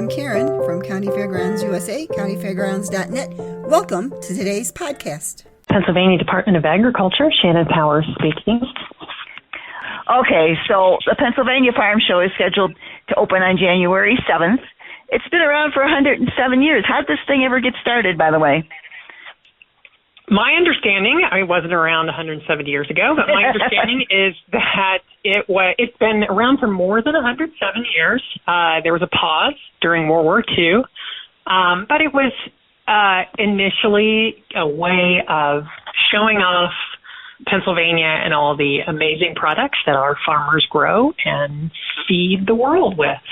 I'm Karen from Countyfairgrounds USA, countyfairgrounds.net. Welcome to today's podcast. Pennsylvania Department of Agriculture, Shannon Powers speaking. Okay, so the Pennsylvania Farm Show is scheduled to open on January 7th. It's been around for 107 years. How did this thing ever get started, by the way? My understanding, I wasn't around 170 years ago, but my understanding is that it's been around for more than 107 years. There was a pause during World War II, but it was initially a way of showing off Pennsylvania and all the amazing products that our farmers grow and feed the world with.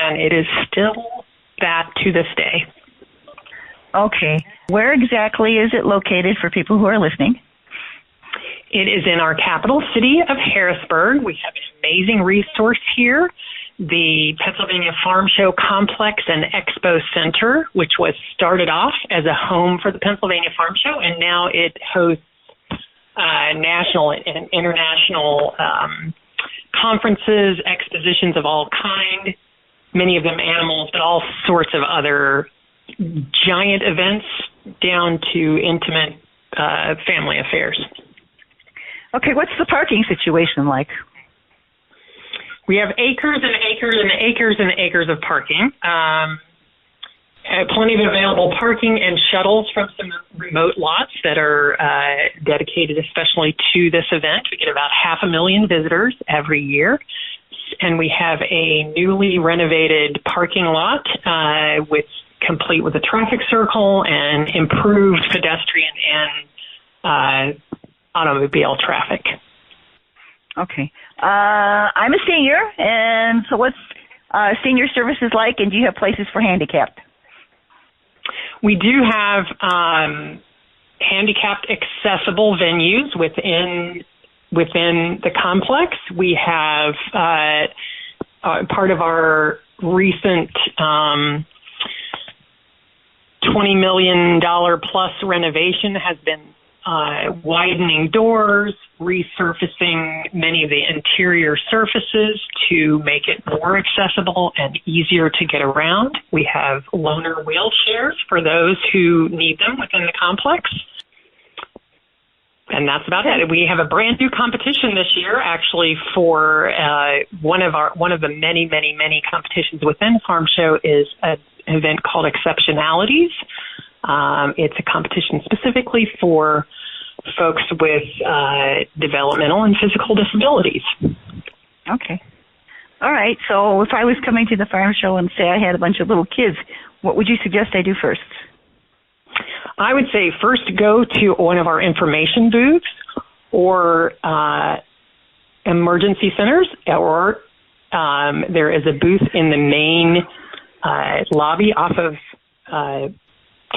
And it is still that to this day. Okay. Where exactly is it located for people who are listening? It is in our capital city of Harrisburg. We have an amazing resource here, the Pennsylvania Farm Show Complex and Expo Center, which was started off as a home for the Pennsylvania Farm Show, and now it hosts national and international conferences, expositions of all kind, many of them animals, but all sorts of other giant events down to intimate family affairs. Okay, what's the parking situation like? We have acres and acres and acres and acres of parking. Plenty of available parking and shuttles from some remote lots that are dedicated especially to this event. We get about 500,000 visitors every year. And we have a newly renovated parking lot complete with a traffic circle and improved pedestrian and automobile traffic. Okay. I'm a senior, and so what's senior services like, and do you have places for handicapped? We do have handicapped accessible venues within the complex. We have part of our recent $20 million plus renovation has been widening doors, resurfacing many of the interior surfaces to make it more accessible and easier to get around. We have loaner wheelchairs for those who need them within the complex. And that's about it. We have a brand new competition this year, actually, for one of the many, many, many competitions within the Farm Show is an event called Exceptionalities. It's a competition specifically for folks with developmental and physical disabilities. Okay. All right. So if I was coming to the Farm Show and say I had a bunch of little kids, what would you suggest I do first? I would say first go to one of our information booths or emergency centers, or there is a booth in the main lobby off of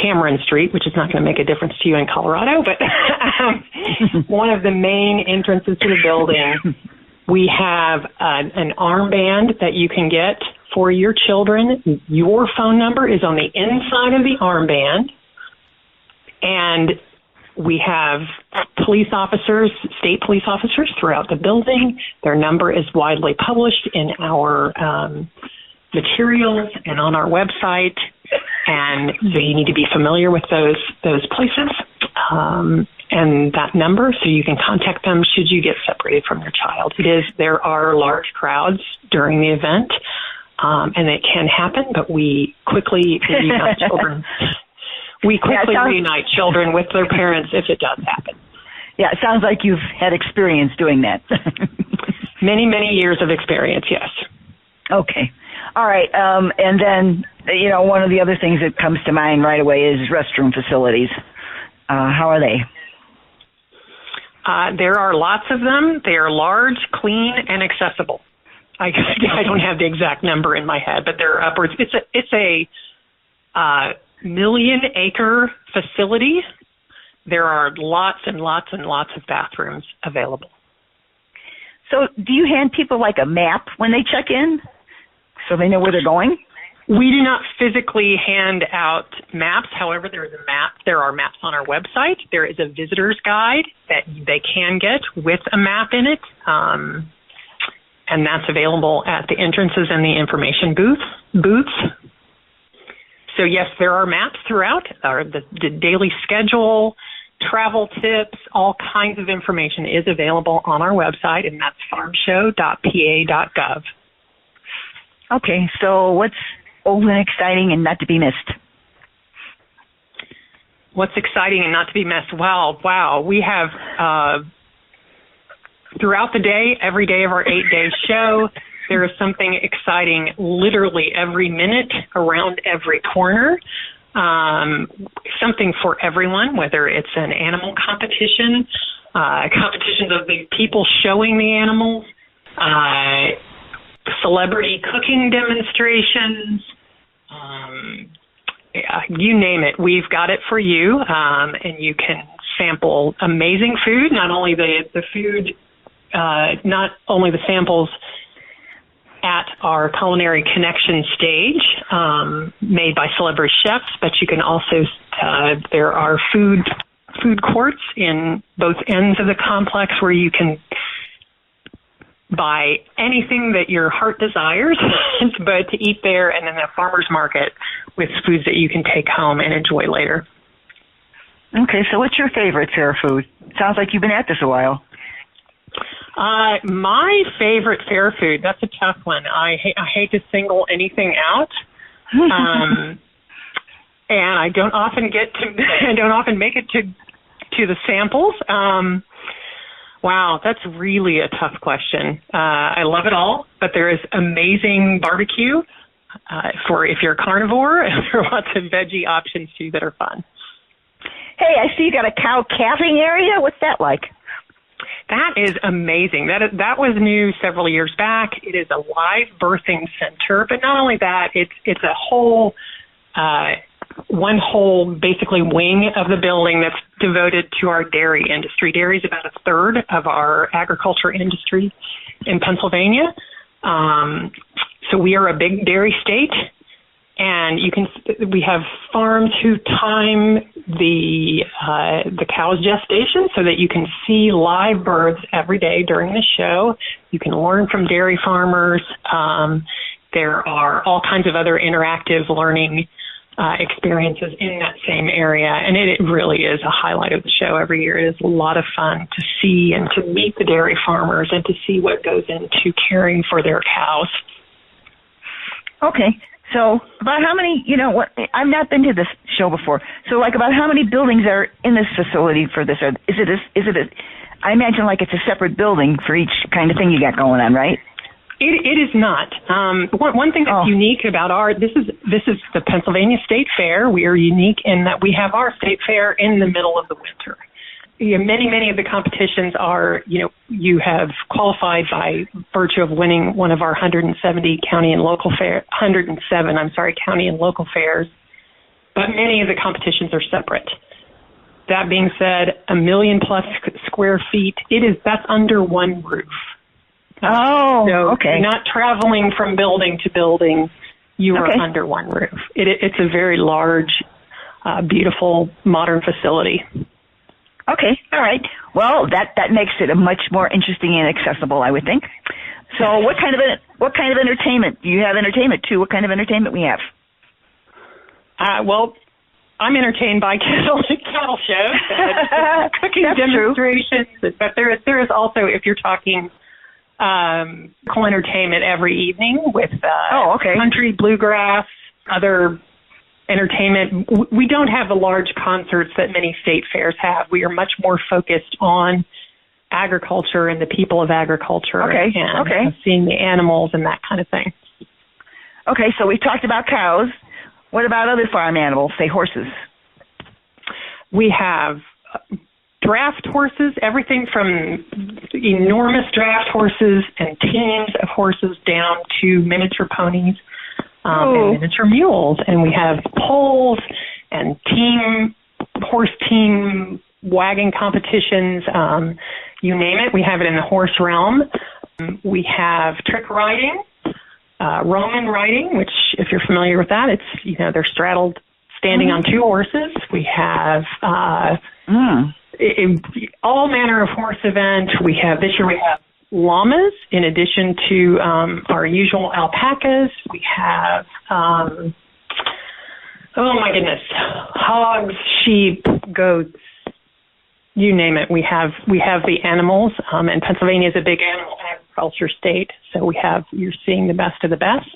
Cameron Street, which is not going to make a difference to you in Colorado, but one of the main entrances to the building. We have an armband that you can get for your children. Your phone number is on the inside of the armband. And we have police officers, state police officers throughout the building. Their number is widely published in our materials and on our website. And so you need to be familiar with those places and that number so you can contact them should you get separated from your child. There are large crowds during the event, and it can happen, but we quickly reunite children. We quickly reunite children with their parents if it does happen. Yeah, it sounds like you've had experience doing that. Many, many years of experience, yes. Okay. All right. And then, one of the other things that comes to mind right away is restroom facilities. How are they? There are lots of them. They are large, clean, and accessible. I don't have the exact number in my head, but they're upwards. It's a million-acre facility. There are lots and lots and lots of bathrooms available. So do you hand people like a map when they check in so they know where they're going? We do not physically hand out maps. However, there is a map. There are maps on our website. There is a visitor's guide that they can get with a map in it, and that's available at the entrances and the information booths. So yes, there are maps throughout, the daily schedule, travel tips, all kinds of information is available on our website, and that's farmshow.pa.gov. Okay, so what's old and exciting and not to be missed? What's exciting and not to be missed? Well, wow, we have throughout the day, every day of our 8-day show, there is something exciting literally every minute around every corner. Something for everyone, whether it's an animal competition, competitions of the people showing the animals, celebrity cooking demonstrations, you name it, we've got it for you, and you can sample amazing food, not only the food, not only the samples at our Culinary Connection stage, made by celebrity chefs, but you can also, there are food courts in both ends of the complex where you can buy anything that your heart desires, but to eat there, and then a farmer's market with foods that you can take home and enjoy later. Okay, so what's your favorite fair food? Sounds like you've been at this a while. My favorite fair food, that's a tough one. I hate to single anything out. And I don't often make it to the samples. Wow, that's really a tough question. I love it all, but there is amazing barbecue for if you're a carnivore, and there are lots of veggie options too that are fun. Hey, I see you got a cow calving area. What's that like? That is amazing. That was new several years back. It is a live birthing center, but not only that, it's a whole one whole basically wing of the building that's devoted to our dairy industry. Dairy is about a third of our agriculture industry in Pennsylvania. So we are a big dairy state, and we have farms who time the cow's gestation so that you can see live births every day during the show. You can learn from dairy farmers. There are all kinds of other interactive learning experiences in that same area, and it really is a highlight of the show every year. It is a lot of fun to see and to meet the dairy farmers and to see what goes into caring for their cows. Okay, so about how many, I've not been to this show before, so like about how many buildings are in this facility for this? I imagine like it's a separate building for each kind of thing you got going on, right? It is not. One thing that's unique about this is the Pennsylvania State Fair. We are unique in that we have our state fair in the middle of the winter. Many of the competitions are, you have qualified by virtue of winning one of our 107 county and local fairs, but many of the competitions are separate. That being said, 1 million plus square feet, that's under one roof. Okay. You're not traveling from building to building. You are under one roof. It's a very large, beautiful, modern facility. Okay, all right. Well, that makes it a much more interesting and accessible, I would think. So, what kind of entertainment? You have entertainment too. What kind of entertainment we have? Well, I'm entertained by cattle shows, cooking demonstrations. True. But there is also, if you're talking local entertainment every evening with country, bluegrass, other entertainment. We don't have the large concerts that many state fairs have. We are much more focused on agriculture and the people of agriculture and seeing the animals and that kind of thing. Okay, so we talked about cows. What about other farm animals, say horses? We have draft horses, everything from enormous draft horses and teams of horses down to miniature ponies and miniature mules. And we have poles and horse team wagon competitions, you name it. We have it in the horse realm. We have trick riding, Roman riding, which if you're familiar with that, it's, they're straddled standing on two horses. We have all manner of horse events. This year we have llamas in addition to our usual alpacas. We have Oh my goodness. Hogs, sheep, goats, you name it. We have the animals, and Pennsylvania is a big animal agriculture state, so you're seeing the best of the best.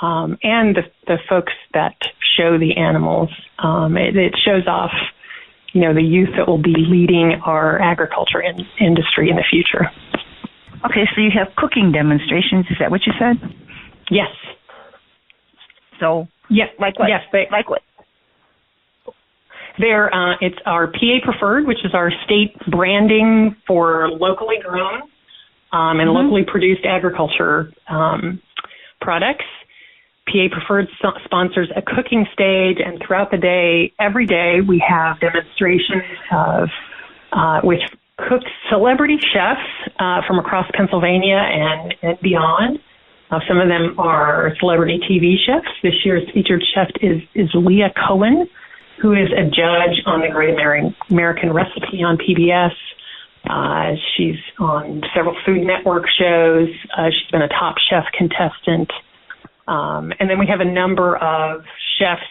And the folks that show the animals, it shows off, the youth that will be leading our agriculture industry in the future. Okay, so you have cooking demonstrations. Is that what you said? Yes. So, yes, like what? Yes, like what? It's our PA Preferred, which is our state branding for locally grown and locally produced agriculture products. PA Preferred sponsors a cooking stage, and throughout the day, every day, we have demonstrations of with celebrity chefs from across Pennsylvania and beyond. Some of them are celebrity TV chefs. This year's featured chef is Leah Cohen, who is a judge on the Great American Recipe on PBS. She's on several Food Network shows. She's been a Top Chef contestant. And then we have a number of chefs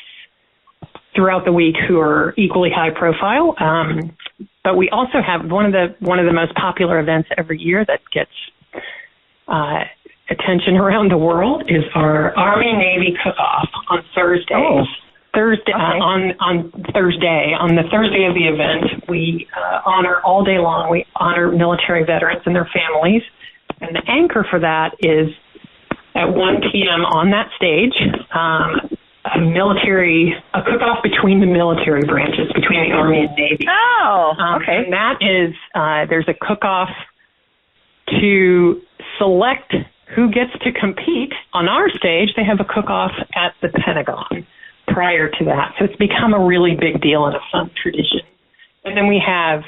throughout the week who are equally high profile. But we also have one of the most popular events every year that gets attention around the world is our Army-Navy cook-off on Thursday. Oh. Thursday on the Thursday of the event, we honor all day long. We honor military veterans and their families, and the anchor for that is at 1 p.m. on that stage, a cook-off between the military branches, between the Army and Navy. Oh, okay. And that is there's a cook-off to select who gets to compete on our stage. They have a cook-off at the Pentagon prior to that. So it's become a really big deal and a fun tradition. And then we have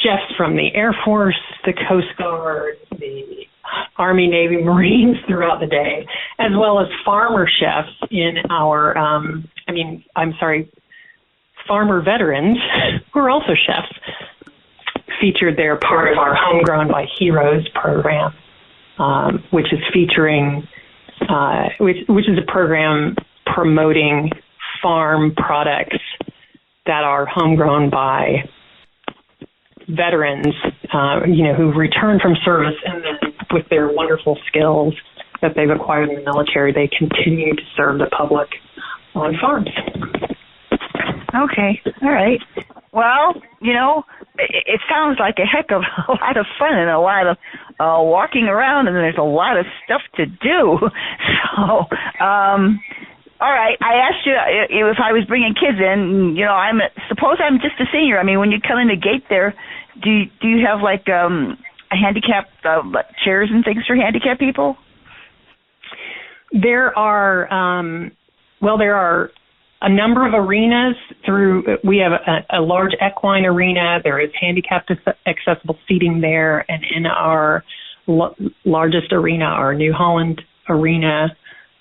chefs from the Air Force, the Coast Guard, the Army, Navy, Marines throughout the day, as well as farmer chefs in our, farmer veterans who are also chefs featured there, part of our Homegrown by Heroes program, which is featuring, which is a program promoting farm products that are homegrown by veterans, who return from service, and then with their wonderful skills that they've acquired in the military, they continue to serve the public on farms. Okay, all right. Well, it sounds like a heck of a lot of fun and a lot of walking around, and there's a lot of stuff to do. So, all right. I asked you if I was bringing kids in. Suppose I'm just a senior. I mean, when you come in the gate there, do you have like a handicapped chairs and things for handicapped people? There are a number of arenas we have a large equine arena. There is handicapped accessible seating there, and in our largest arena, our New Holland arena,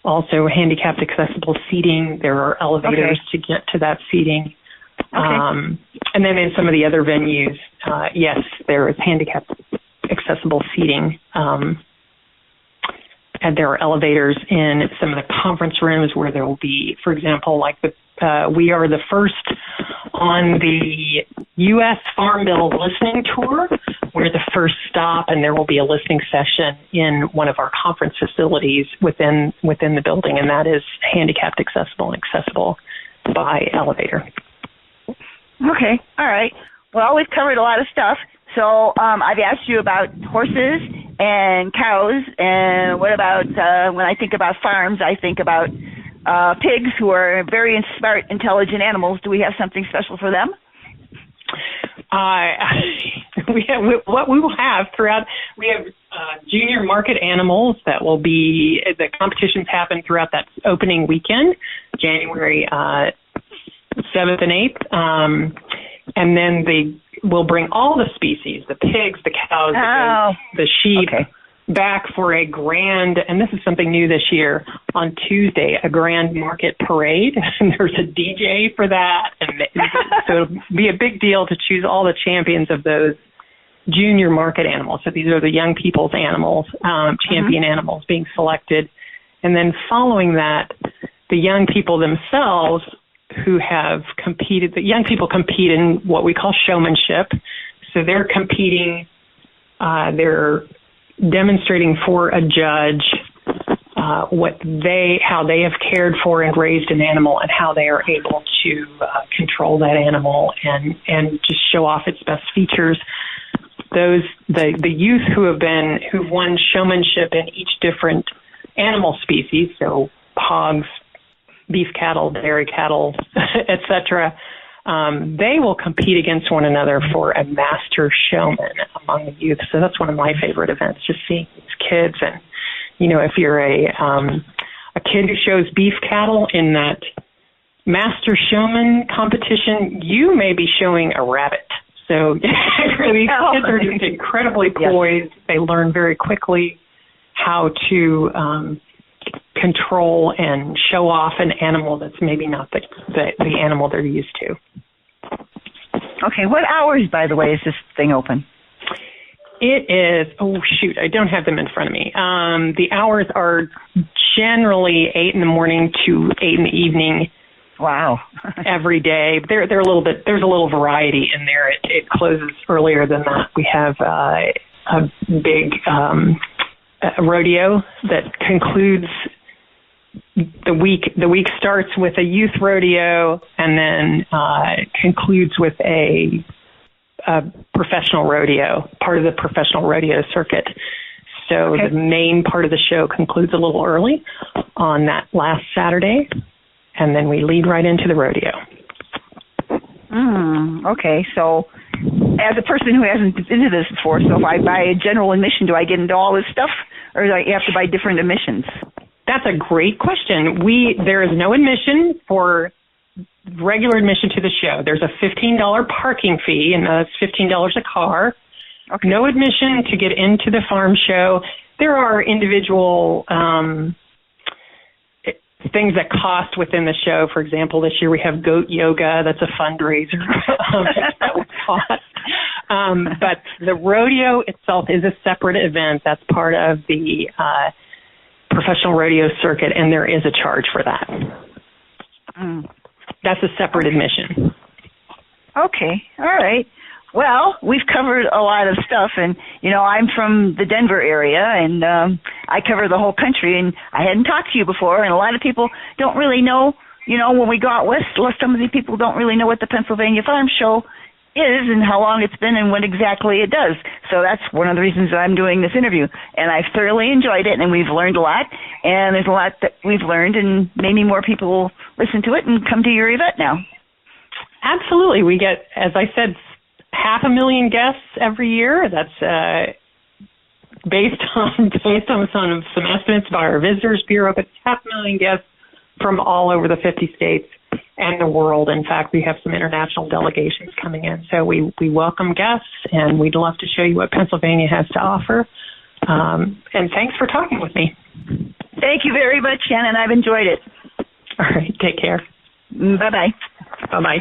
also handicapped accessible seating. There are elevators to get to that seating. Okay. And then in some of the other venues, yes, there is handicapped accessible seating. And there are elevators in some of the conference rooms where there will be, for example, we are the first on the U.S. Farm Bill listening tour. We're the first stop, and there will be a listening session in one of our conference facilities within the building, and that is handicapped accessible and accessible by elevator. Okay, all right. Well, we've covered a lot of stuff. So I've asked you about horses and cows, and what about when I think about farms, I think about pigs, who are very smart, intelligent animals. Do we have something special for them? What we will have throughout, we have junior market animals that will be, the competitions happen throughout that opening weekend, January 7th and 8th. And then we'll bring all the species, the pigs, the cows, the goats, the sheep, back for a grand, and this is something new this year, on Tuesday, a grand market parade. And there's a DJ for that. And so it'll be a big deal to choose all the champions of those junior market animals. So these are the young people's animals, champion animals being selected. And then following that, the young people themselves who have competed, the young people compete in what we call showmanship. So they're competing, they're demonstrating for a judge how they have cared for and raised an animal, and how they are able to control that animal and just show off its best features. The youth who've won showmanship in each different animal species, so hogs, beef cattle, dairy cattle, etc., they will compete against one another for a master showman among the youth. So that's one of my favorite events, just seeing these kids. And, if you're a kid who shows beef cattle in that master showman competition, you may be showing a rabbit. So these kids are just incredibly poised. Yes. They learn very quickly how to control and show off an animal that's maybe not the animal they're used to. Okay, what hours, by the way, is this thing open? It is, I don't have them in front of me. The hours are generally 8 in the morning to 8 in the evening. Wow. Every day. There's a little variety in there. It closes earlier than that. We have a big rodeo that concludes the week. The week starts with a youth rodeo and then concludes with a professional rodeo, part of the professional rodeo circuit. So The main part of the show concludes a little early on that last Saturday, and then we lead right into the rodeo. Okay, so as a person who hasn't been to this before, so if I buy a general admission, do I get into all this stuff, or do I have to buy different admissions? That's a great question. There is no admission for regular admission to the show. There's a $15 parking fee, and that's $15 a car. Okay. No admission to get into the farm show. There are individual things that cost within the show. For example, this year we have goat yoga. That's a fundraiser. That would cost. But the rodeo itself is a separate event. That's part of the professional rodeo circuit, and there is a charge for that. That's a separate admission. Okay. All right. Well, we've covered a lot of stuff, and, I'm from the Denver area, and I cover the whole country, and I hadn't talked to you before, and a lot of people don't really know, when we go out west, some of the people don't really know what the Pennsylvania Farm Show is and how long it's been and what exactly it does. So that's one of the reasons I'm doing this interview, and I've thoroughly enjoyed it, and we've learned a lot, and there's a lot that we've learned, and maybe more people will listen to it and come to your event now. Absolutely. We get, as I said, 500,000 guests every year. That's based on some estimates by our Visitors Bureau, but 500,000 guests from all over the 50 states and the world. In fact, we have some international delegations coming in. So we welcome guests, and we'd love to show you what Pennsylvania has to offer. And thanks for talking with me. Thank you very much, Shannon. I've enjoyed it. All right. Take care. Bye-bye. Bye-bye.